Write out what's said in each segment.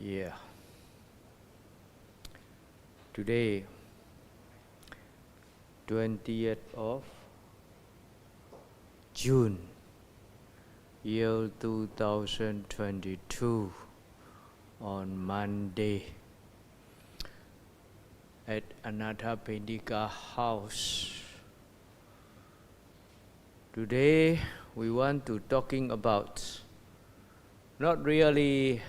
Yeah. Today, 20th of June, year 2022, on Monday, at Anathapindika house. Today, we want to talking about not really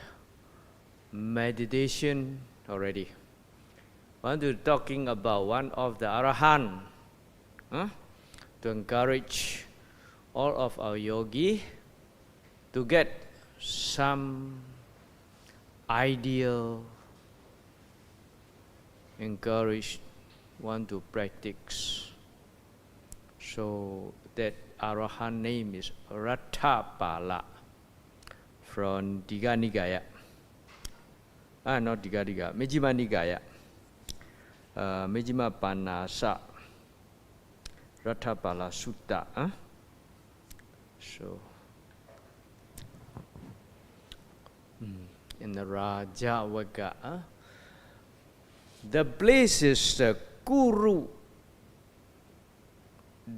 meditation already. Want to talking about one of the Arahant, to encourage all of our yogi to get some ideal, encourage, want to practice. So that Arahant name is Rattapala from Digha Nikaya. Not Digha Nikaya, Majjhima Nikaya. Majjhima Panasa Rattapala Sutta. So in the Rajavagga, the place is the Kuru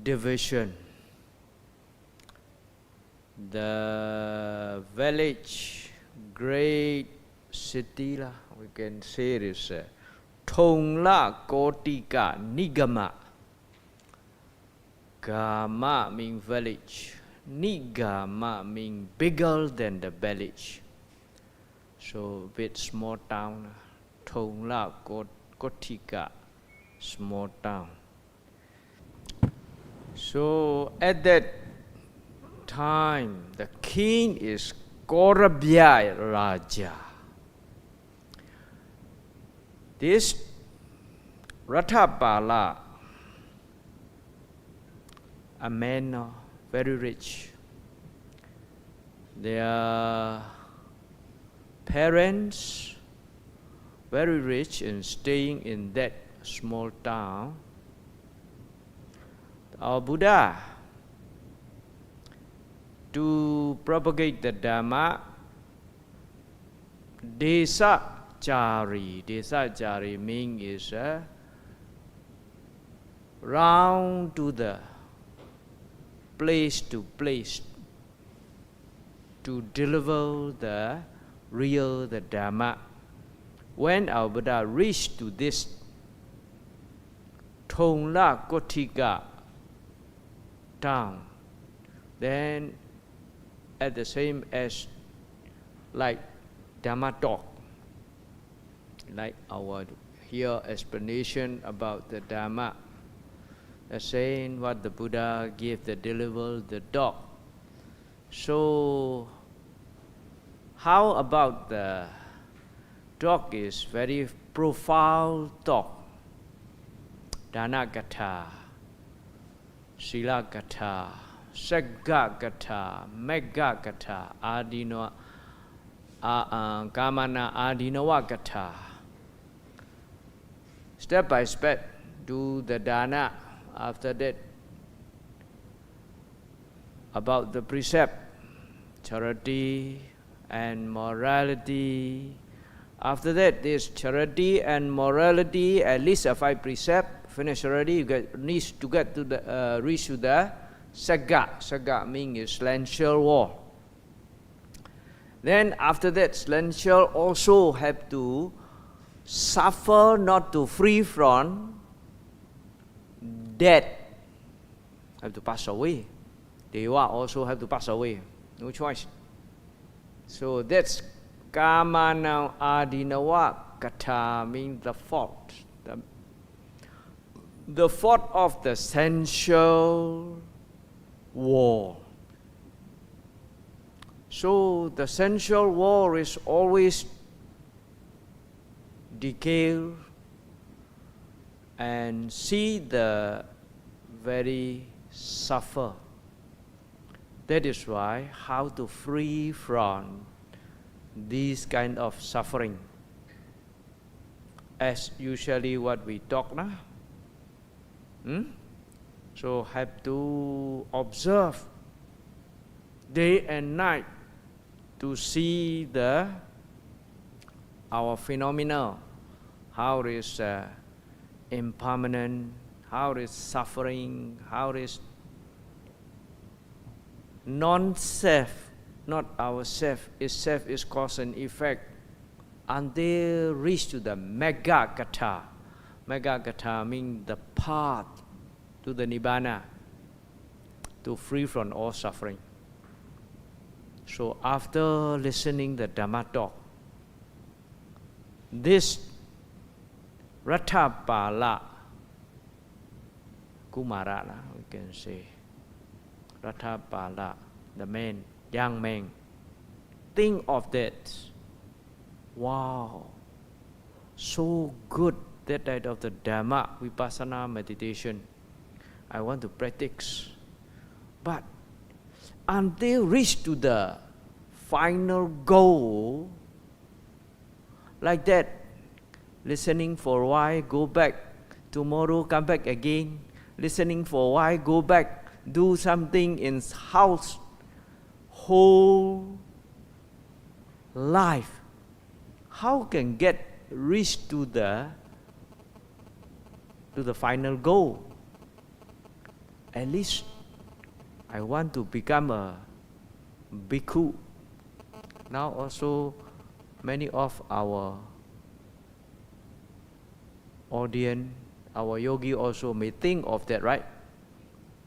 division. The village, great city, we can say it is Thongla Kotika Nigama. Gama means village. Nigama means bigger than the village. So bit small town. Thongla Kotika, small town. So at that time, the king is Korabya Raja. This Rattapala, a man very rich. Their parents very rich and staying in that small town. Our Buddha, to propagate the Dhamma, Desachari. Desachari means is round to the place to place to deliver the real, the Dhamma. When our Buddha reached to this Thongla Kotika town, then at the same as like Dhamma talk, like our here explanation about the Dhamma, saying what the Buddha gave the deliver the dog. So how about the dog is very profound talk. Dana Gatha, Sila Gatha, Sagga Gatha, Megga Gatha, Adino, Kamana Adinawa Gatha. Step by step, do the dana. After that, about the precept, charity and morality. After that, this charity and morality, at least a 5 precept, finish already. You needs to get to the reach to the Sagga. Sagga means celestial wall. Then after that, celestial also have to suffer, not to free from death. Have to pass away. Deva also have to pass away. No choice. So that's Kamana Adinawa Kata means the fault. The fault of the sensual war. So the sensual war is always decay and see the very suffer. That is why how to free from this kind of suffering. As usually what we talk now. So have to observe day and night to see the our phenomena, how it is impermanent, how it is suffering, how it is non-self, not our self, itself is cause and effect, until reach to the Mega Gatha. Mega Gatha means the path to the Nibbana, to free from all suffering. So after listening the Dhamma talk, this Rathapala Kumara, we can say, Rathapala, the man, young man, think of that. Wow, so good that type of the Dhamma, Vipassana meditation. I want to practice. But until reach to the final goal, like that, listening for a while, go back, tomorrow come back again, listening for a while, go back, do something in house, whole life. How can get reach to the final goal? At least I want to become a bhikkhu. Now also many of our audience, our yogi also may think of that, right?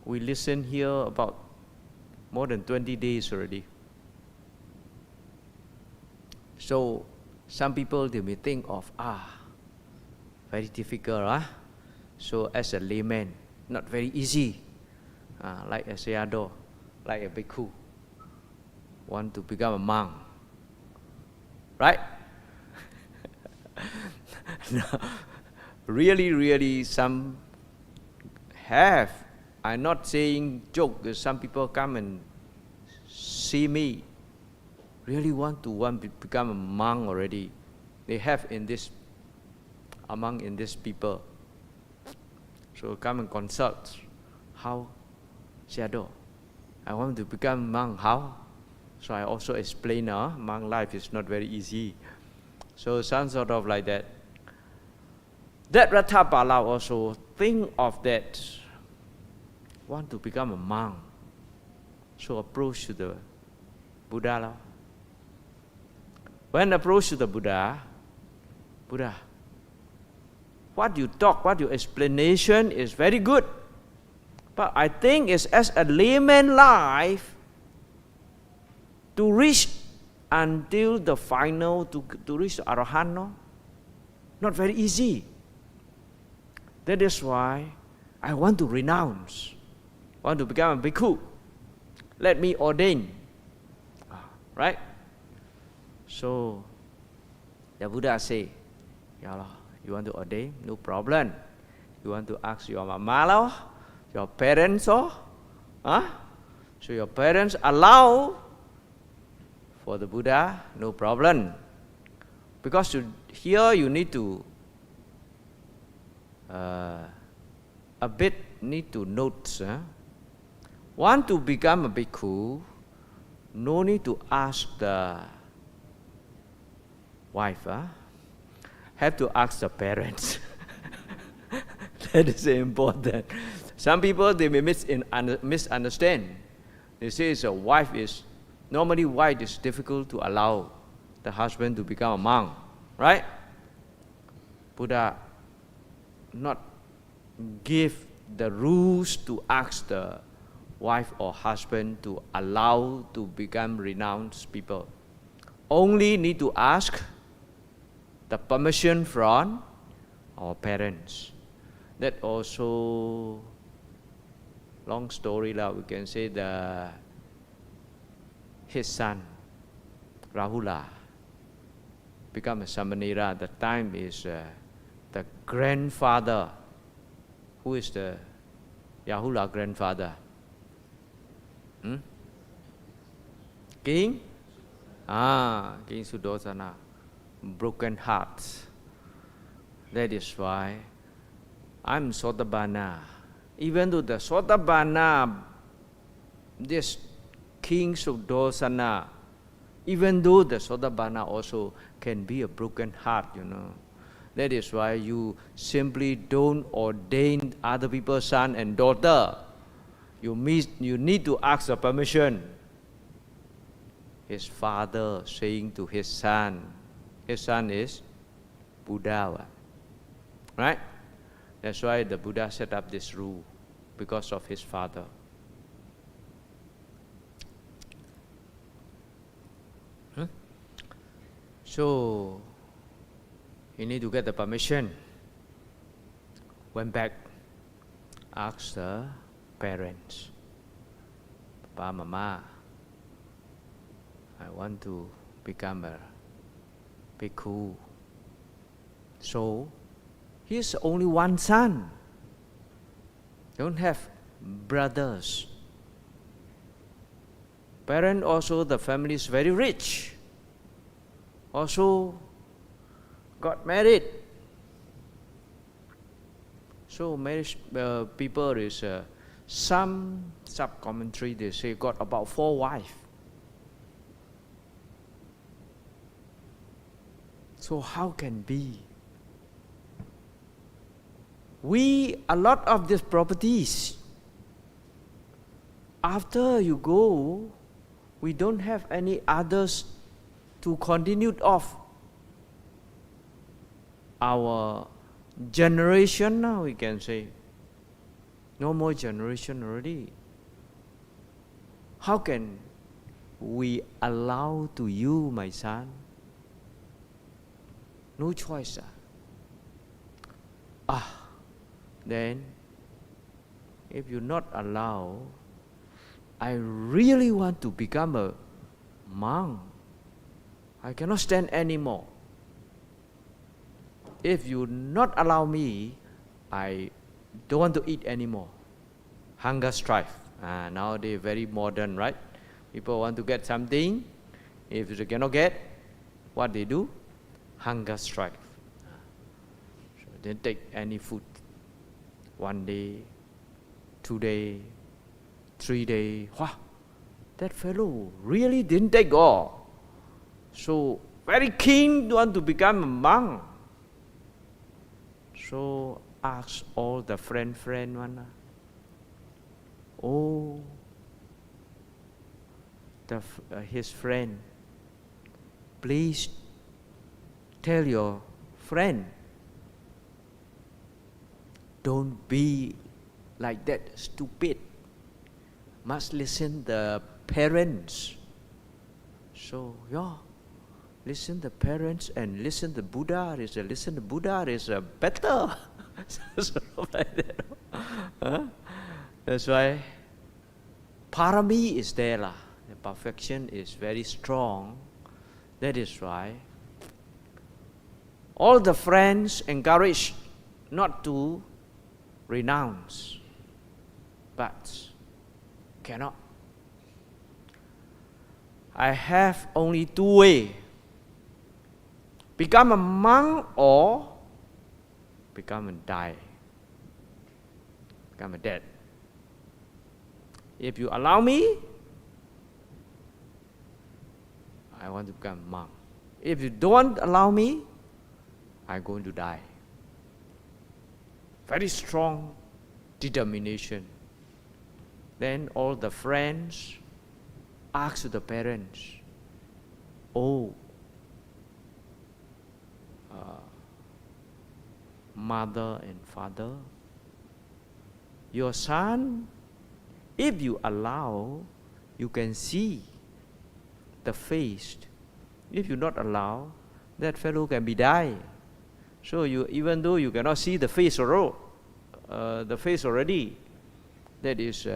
We listen here about more than 20 days already. So some people, they may think of, very difficult, So as a layman, not very easy. Like a sayadaw, like a bhikkhu, want to become a monk, right? No, really, some have. I'm not saying joke. Some people come and see me, really want to become a monk already. They have in this people. So come and consult. How? Sayadaw, I want to become monk. How? So I also explain, monk life is not very easy. So some sort of like that. That Rathapala also think of that. Want to become a monk. So approach to the Buddha. When approach to the Buddha, what you talk, what your explanation is very good. But I think it's as a layman life to reach until the final, to reach the Arahant, no? Not very easy. That is why I want to renounce, want to become a bhikkhu. Let me ordain. Right? So the Buddha say, you want to ordain? No problem. You want to ask your mama, your parents, So your parents allow for the Buddha, no problem. Because here you need to a bit need to note. Want to become a bhikkhu, no need to ask the wife. Have to ask the parents. That is important. Some people, they may misunderstand. They say the wife is, normally wife is difficult to allow the husband to become a monk, right? Buddha not give the rules to ask the wife or husband to allow to become renounced people. Only need to ask the permission from our parents. That also, long story now, we can say his son, Rahula, become a Samanera. The time is the grandfather. Who is the Rahula grandfather? King? King Suddosana. Broken hearts. That is why I'm Sotabana. Even though the Sotabana, this King Suddosana, Even though the Sotapanna also can be a broken heart, That is why you simply don't ordain other people's son and daughter. You need to ask the permission. His father saying to his son is Buddha. Right? That's why the Buddha set up this rule, because of his father. So, he need to get the permission. Went back, asked the parents, Papa, Mama, I want to become a bhikkhu. So, he's only one son. Don't have brothers. Parent also, the family is very rich. Also got married. So marriage people is some sub-commentary, they say got about 4 wives. So how can be? A lot of these properties, after you go, we don't have any others to continue off. Our generation now, we can say. No more generation already. How can we allow to you, my son? No choice. Then, if you not allow, I really want to become a monk. I cannot stand anymore. If you not allow me, I don't want to eat anymore. Hunger strike. Nowadays very modern, right? People want to get something. If they cannot get, what they do? Hunger strike. So they don't take any food. 1 day, 2 days, 3 days. Wow, that fellow really didn't take all. So very keen to want to become a monk. So ask all the friend one. His friend, please tell your friend, don't be like that stupid. Must listen the parents. So listen the parents and listen the Buddha. Listen the Buddha is better. Like that. That's why parami is there. The perfection is very strong. That is why all the friends encourage not to renounce, but cannot. I have only 2 ways. Become a monk or become a die. Become a dead. If you allow me, I want to become a monk. If you don't allow me, I'm going to die. Very strong determination. Then all the friends ask the parents, mother and father, your son, if you allow, you can see the face. If you not allow, that fellow can be die. So even though you cannot see the face already, that is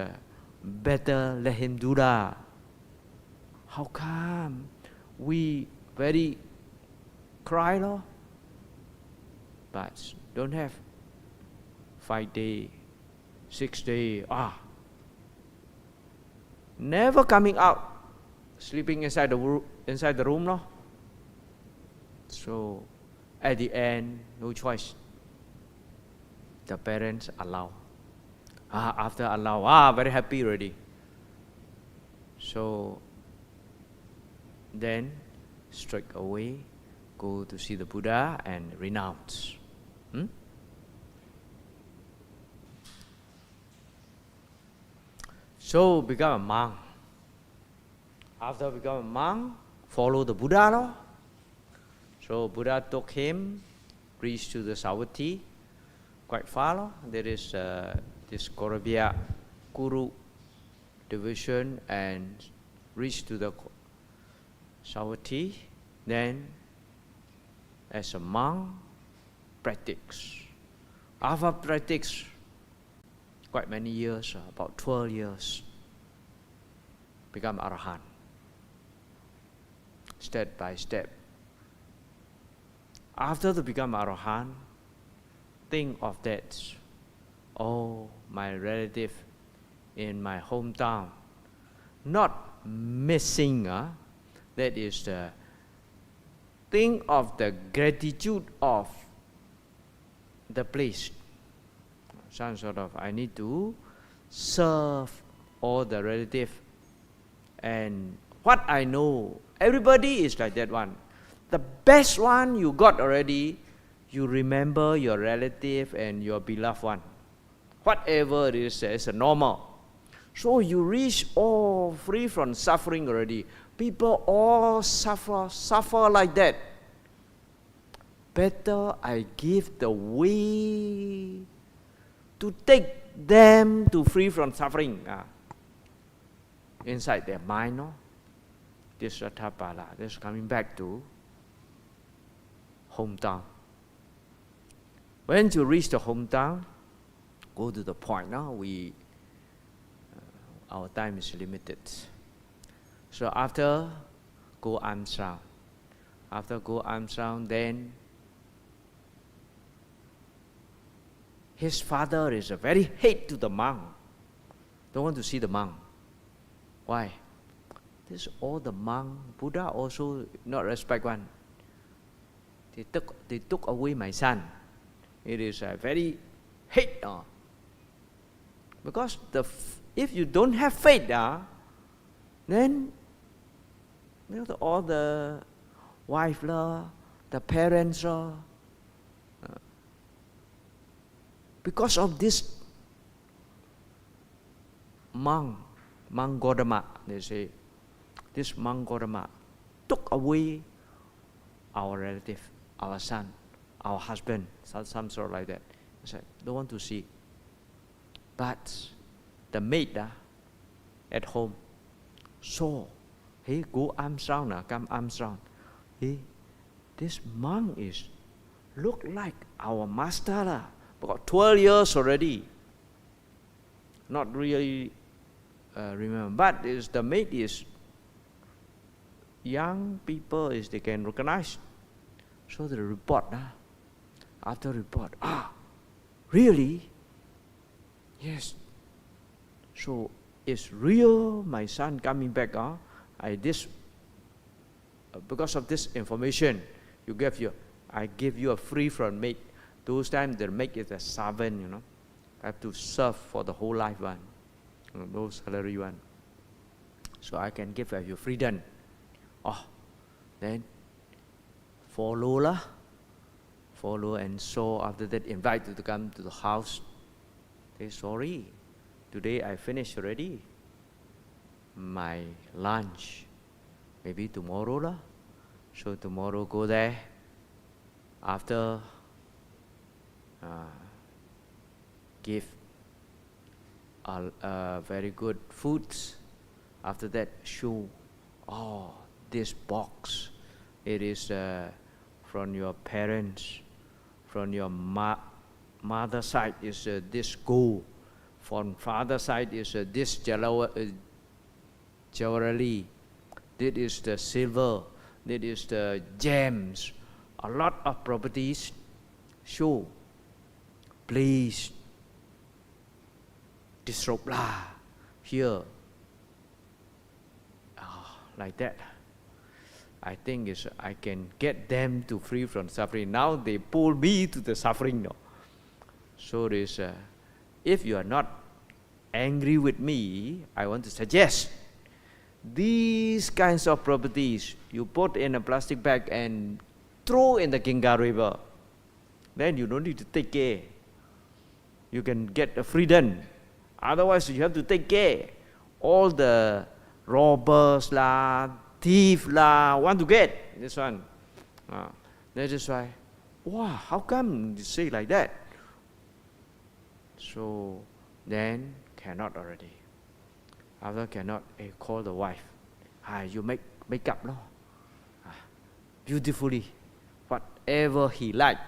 better let him do that. How come? We very cry, but don't have 5 days, 6 days. Never coming out, sleeping inside the room, So at the end, no choice. The parents allow. After allow, very happy already. So then straight away go to see the Buddha and renounce. So become a monk. After become a monk, follow the Buddha law. So Buddha took him, reached to the Savatthi, quite far law. There is this Korabia Kuru division and reached to the Savatthi. Then as a monk, practice. After practice, quite many years, about 12 years, become Arahant, step by step. After to become Arahant, think of that, oh, my relative in my hometown, not missing, that is the, think of the gratitude of the place. Some sort of, I need to serve all the relative. And what I know, everybody is like that one. The best one you got already, you remember your relative and your beloved one. Whatever it is, it's a normal. So you reach all free from suffering already. People all suffer like that. Better I give the way to take them to free from suffering. Inside their mind, no? This Rathapala, this coming back to hometown. When you reach the hometown, go to the point. Now our time is limited. So after go arms round. After go arms round, then his father is a very hate to the monk. Don't want to see the monk. Why? This all the monk, Buddha also not respect one. They took away my son. It is a very hate. Because if you don't have faith, then all the wife, the parents, because of this monk Gautama, they say, this monk Gautama took away our relative, our son, our husband, some sort of like that. I said, don't want to see. But the maid at home saw, hey, go arms round, come arms round. Hey, this monk is look like our master, about 12 years already. Not really remember, but is the maid is young people, is they can recognize. So the report, after report, really? Yes. So it's real, my son coming back. Because of this information, I give you a free from maid. Those times the maid is a servant, I have to serve for the whole life one. No salary one. So I can give you freedom. Then follow, and so after that invite you to come to the house. Say, sorry, today I finished already my lunch. Maybe tomorrow. So tomorrow go there. After give very good foods. After that, show, this box, it is from your parents, from your mother side is this gold, from father side is this jewelry, this is the silver, this is the gems, a lot of properties. Show, please, disrobe here, like that. I think I can get them to free from suffering. Now they pull me to the suffering. So there's, if you are not angry with me, I want to suggest these kinds of properties you put in a plastic bag and throw in the Kinga River. Then you don't need to take care. You can get a freedom. Otherwise, you have to take care. All the robbers la, thief la, want to get this one. That is why, wow, how come you say like that? So then cannot already. After cannot, call the wife. You make up, no? Beautifully, whatever he like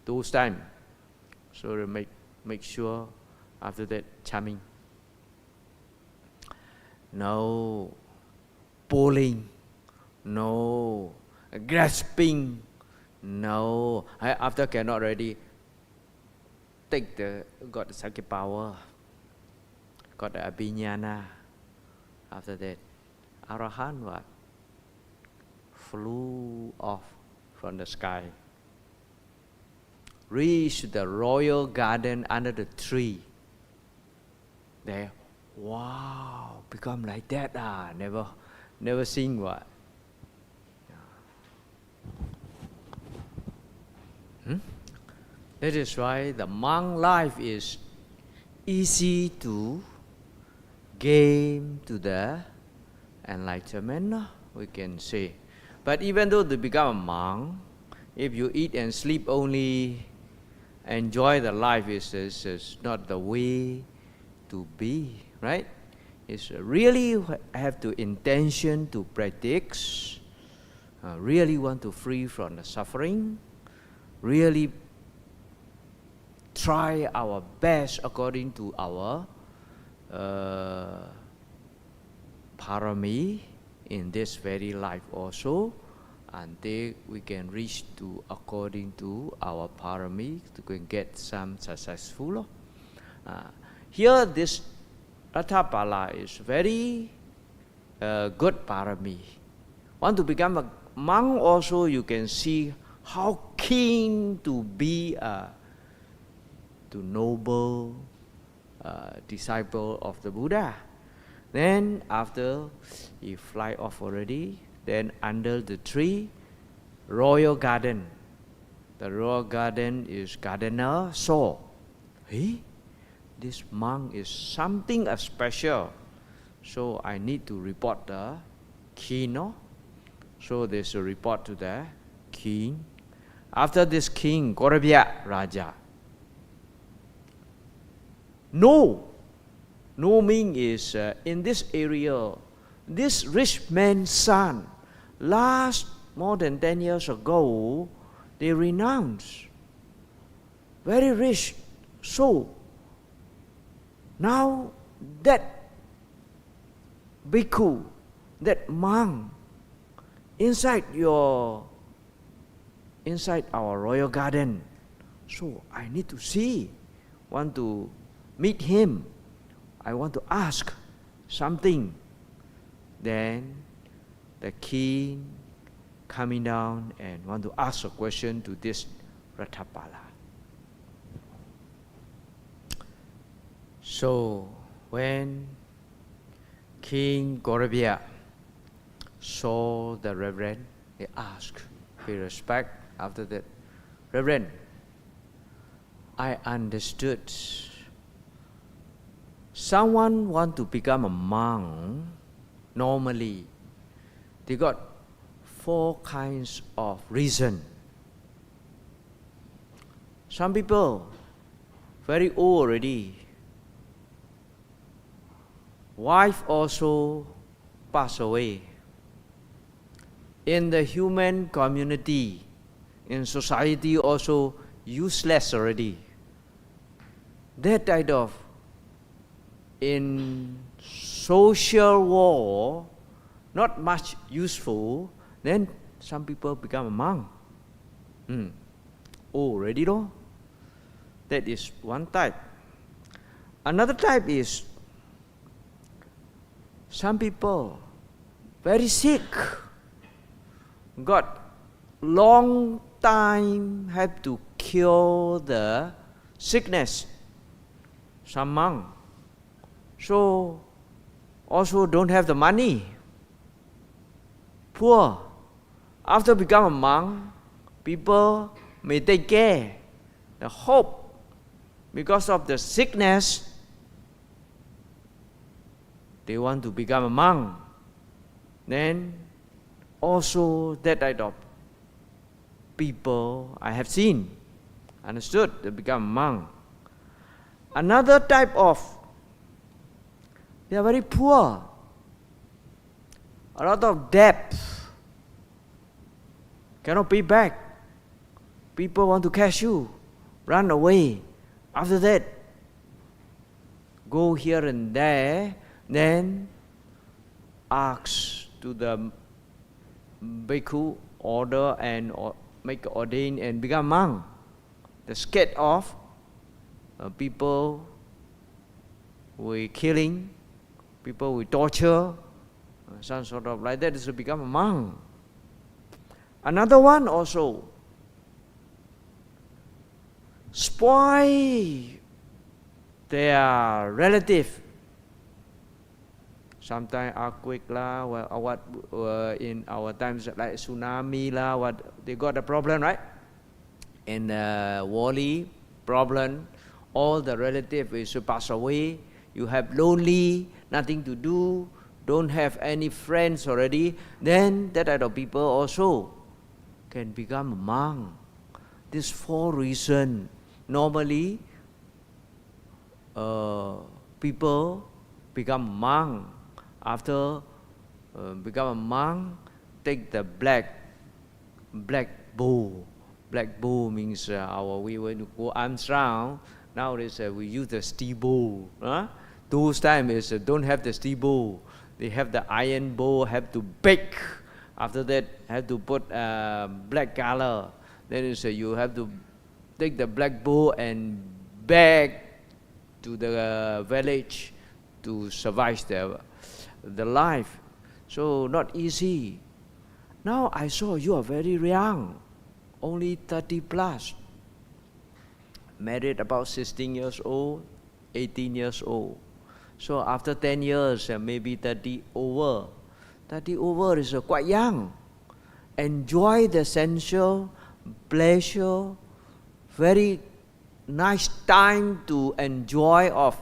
those time. So they make sure after that charming. No pulling, no grasping, no. After cannot already, got the psychic power, got the abhignana. After that, Arahant what? Flew off from the sky, reached the royal garden under the tree. There, wow, become like that. Never seen what. That is why the monk life is easy to gain to the enlightenment, we can say. But even though to become a monk, if you eat and sleep only, enjoy the life is not the way to be, right? It's really have to intention to practice, really want to free from the suffering, really try our best according to our parami in this very life also, until we can reach to according to our parami to get some successful. Here this Ratthapala is very good parami. Want to become a monk also, you can see how keen to be to noble disciple of the Buddha. Then after he fly off already, then under the tree, royal garden. The royal garden is gardener saw. Hey, this monk is something special. So I need to report the king, no? So there's a report to the king. After this king, Korabya Raja. No meaning is in this area, this rich man's son, last more than 10 years ago, they renounced. Very rich. So, now that bhikkhu, that monk, inside our royal garden. So I need to see, want to meet him. I want to ask something. Then the king coming down and want to ask a question to this Ratthapala. So when King Gorabya saw the Reverend, he asked, with respect, after that, Reverend, I understood someone want to become a monk, normally, they got 4 kinds of reason. Some people, very old already, wife also passed away. In the human community, in society also useless already. That type of, in social war, not much useful, then some people become a monk. Already though. That is one type. Another type is, some people very sick, got long time have to cure the sickness. Some monk. So also don't have the money poor. After become a monk, people may take care, the hope, because of the sickness, they want to become a monk. Then also that type of people I have seen, understood, they become a monk. Another type of, they are very poor, a lot of debt, cannot pay back. People want to catch you, run away. After that, go here and there, then ask to the bhikkhu, order and make ordain and become monk. They're scared of people with killing, people with torture, some sort of like that is to become a monk. Another one also, spoil their relative. Sometimes earthquake lah, what in our times like tsunami lah, what they got a problem, right? And worry, problem, all the relative is to pass away. You have lonely, nothing to do, don't have any friends already. Then that type of people also can become a monk. These 4 reasons. Normally, people become monk. After become a monk, take the black bow. Black bow means we when to go arms round. Nowadays we use the steel bow. Those times is don't have the steel bow. They have the iron bow. Have to bake. After that, have to put black color. Then you have to take the black bow and beg to the village to survive the life. So not easy. Now I saw you are very young, only 30 plus. Married about 16 years old, 18 years old. So after 10 years, maybe 30 over. 30 over is quite young. Enjoy the sensual pleasure, very nice time to enjoy of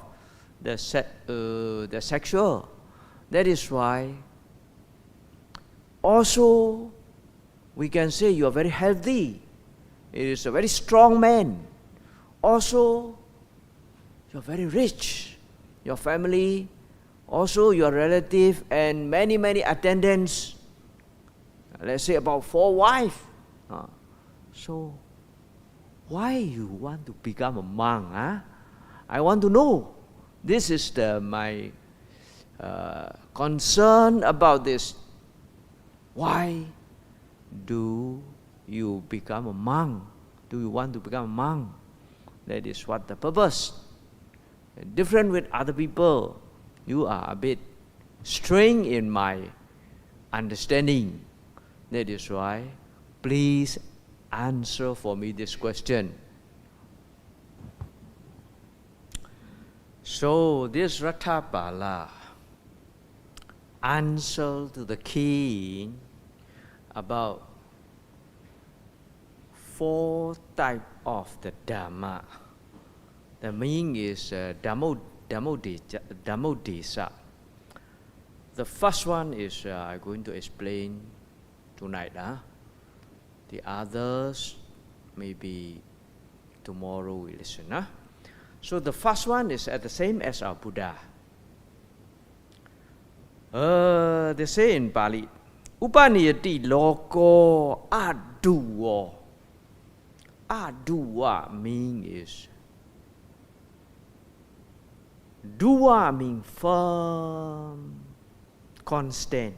the sexual. That is why also we can say you are very healthy. It is a very strong man. Also, you are very rich. Your family, also your relative and many attendants. Let's say about 4 wives. So, why you want to become a monk? I want to know. This is my concern about this. Why do you become a monk? Do you want to become a monk? That is what the purpose. Different with other people. You are a bit strange in my understanding. That is why, please answer for me this question. So this Ratthapala answer to the king about 4 types of the Dhamma. The meaning is Dhammodesa. The first one is I'm going to explain tonight. The others maybe tomorrow we listen. So the first one is the same as our Buddha. They say in Pali, Upaniyati loko aduwa. Aduwa mean is Duwa means firm, constant.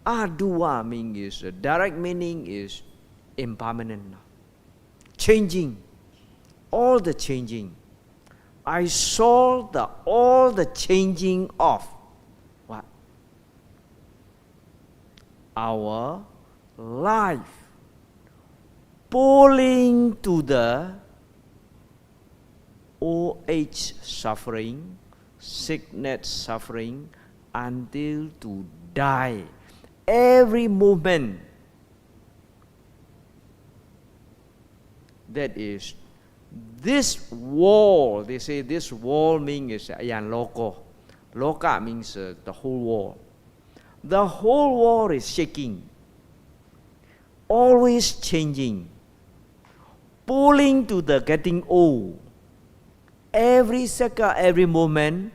Aduwa means direct meaning is impermanent, changing, all the changing. I saw all the changing of what? Our life, pulling to the old age suffering, sickness suffering, until to die. every movement. That is, this wall, they say this wall means ayan loko. Loka means the whole wall. The whole wall is shaking, always changing, pulling to the getting old. Every second, every moment,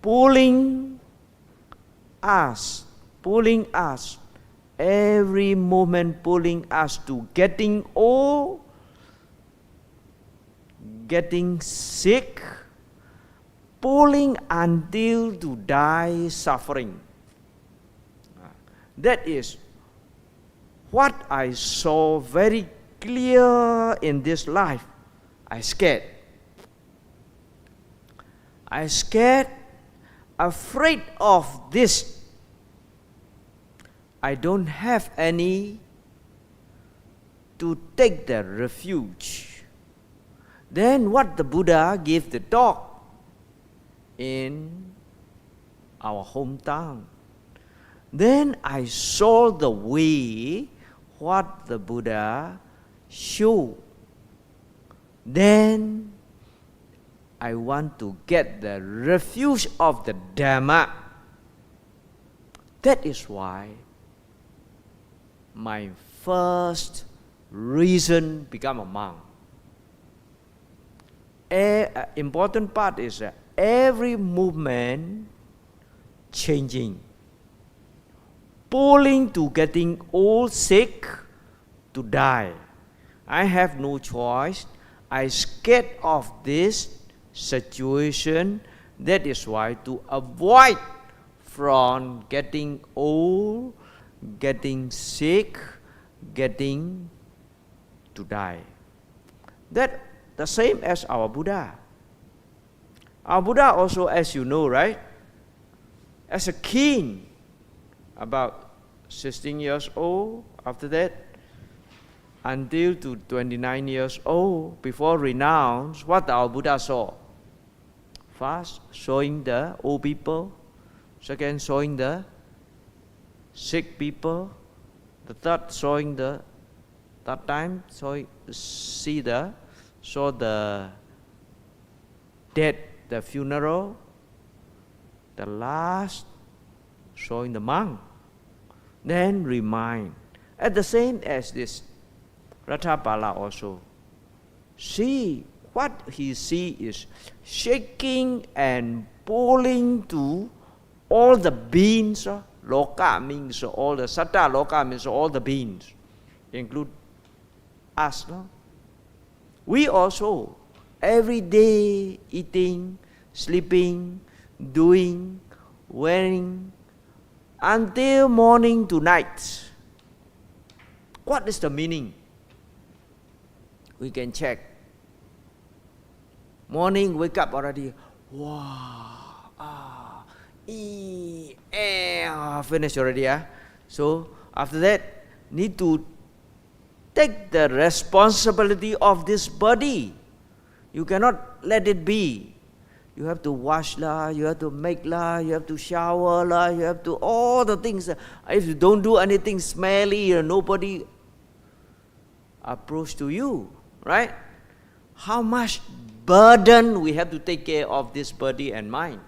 pulling us, every moment pulling us to getting old, getting sick, pulling until to die suffering. That is what I saw very clear in this life. I scared, afraid of this. I don't have any to take the refuge. Then what the Buddha gave the talk in our hometown. Then I saw the way what the Buddha showed. Then I want to get the refuge of the Dhamma. That is why my first reason become a monk. Important part is every movement changing, pulling to getting old, sick, to die. I have no choice. I scared of this situation. That is why to avoid from getting old, getting sick, getting to die. That the same as our Buddha. Our Buddha also, as you know, right? As a king, about 16 years old, after that, until to 29 years old, before renounce, what our Buddha saw? First, showing the old people. Second, showing the sick people. The third, showing the third time, saw the dead, the funeral. The last, showing the monk. Then remind. At the same as this, Rathabala also. See, what he see is shaking and pulling to all the beings. Loka means all the satta, loka means all the beings, include us. No? We also, every day, eating, sleeping, doing, wearing, until morning to night. What is the meaning? We can check. Morning, wake up already. Wow, finish already. So after that, need to take the responsibility of this body. You cannot let it be. You have to wash lah, you have to make lah, you have to shower lah, you have to all the things. If you don't do anything smelly, nobody approach to you, right? How much burden we have to take care of this body and mind.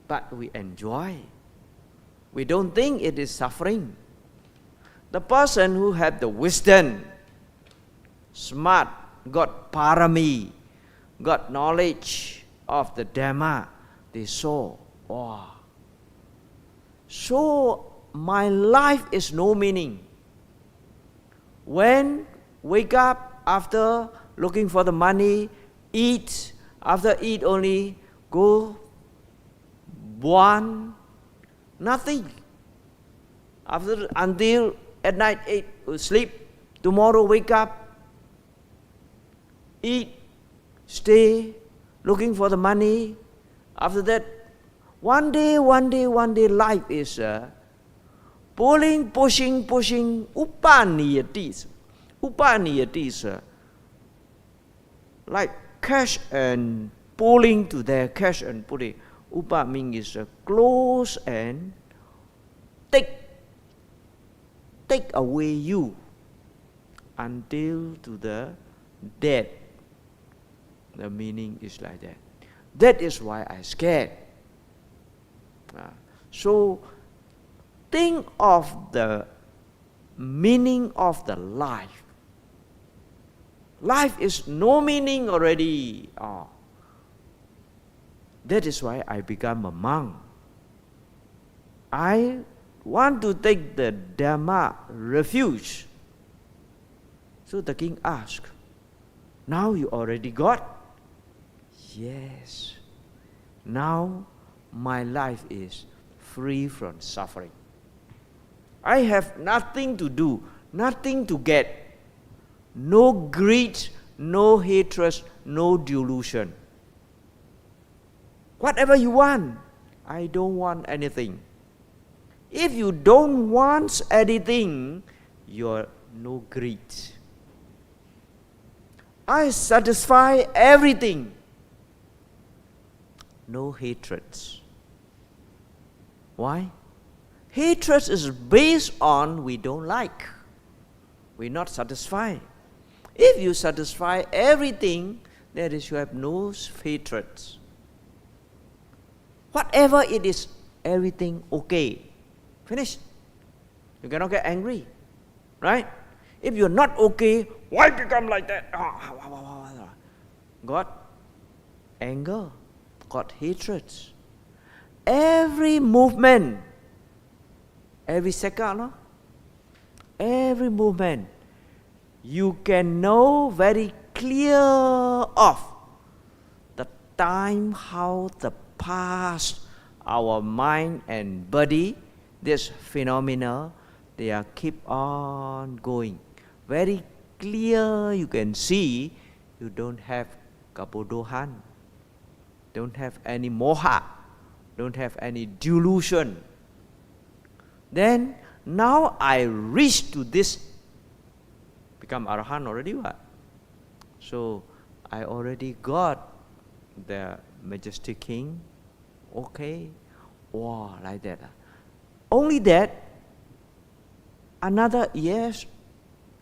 But we enjoy. We don't think it is suffering. The person who had the wisdom, smart, got parami, got knowledge of the Dhamma, they saw, wow. So my life is no meaning. When wake up, after looking for the money, eat, after eat only, go one, nothing. Until at night 8, sleep, tomorrow wake up, eat, stay, looking for the money. After that, one day, life is pulling, pushing, upaniyatis. Upaniyatis, like cash and pulling to their cash and pulling. Upa means close and thick take away you until to the death. The meaning is like that. That is why I scared. So think of the meaning of the life. Life is no meaning already. That is why I become a monk. I want to take the Dhamma refuge. So the king asked, now you already got? Yes. Now my life is free from suffering. I have nothing to do, nothing to get. No greed, no hatred, no delusion. Whatever you want, I don't want anything. If you don't want anything, you're no greed. I satisfy everything. No hatreds. Why? Hatred is based on we don't like. We're not satisfied. If you satisfy everything, that is, you have no hatreds. Whatever it is, everything okay. Finish. You cannot get angry. Right? If you're not okay, why become like that? Got anger, got hatred. Every movement, every second, every movement, you can know very clear of the time how the past, our mind and body, this phenomena, they are keep on going. Very clear, you can see, you don't have kabodohan, don't have any moha, don't have any delusion. Then, now I reach to this, become Arahant already, what? So, I already got the majestic king, okay, wow, like that. Only that, another, yes,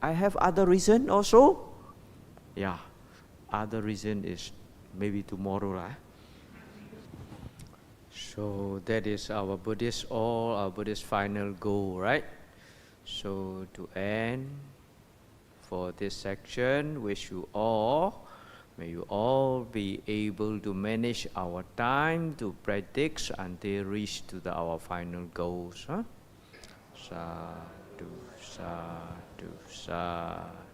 I have other reason also. Yeah, other reason is maybe tomorrow. So that is our Buddhist, all our Buddhist final goal, right? So to end for this section, wish you all, may you all be able to manage our time to practice until reach to our final goals. Sadhu, sadhu, sadhu.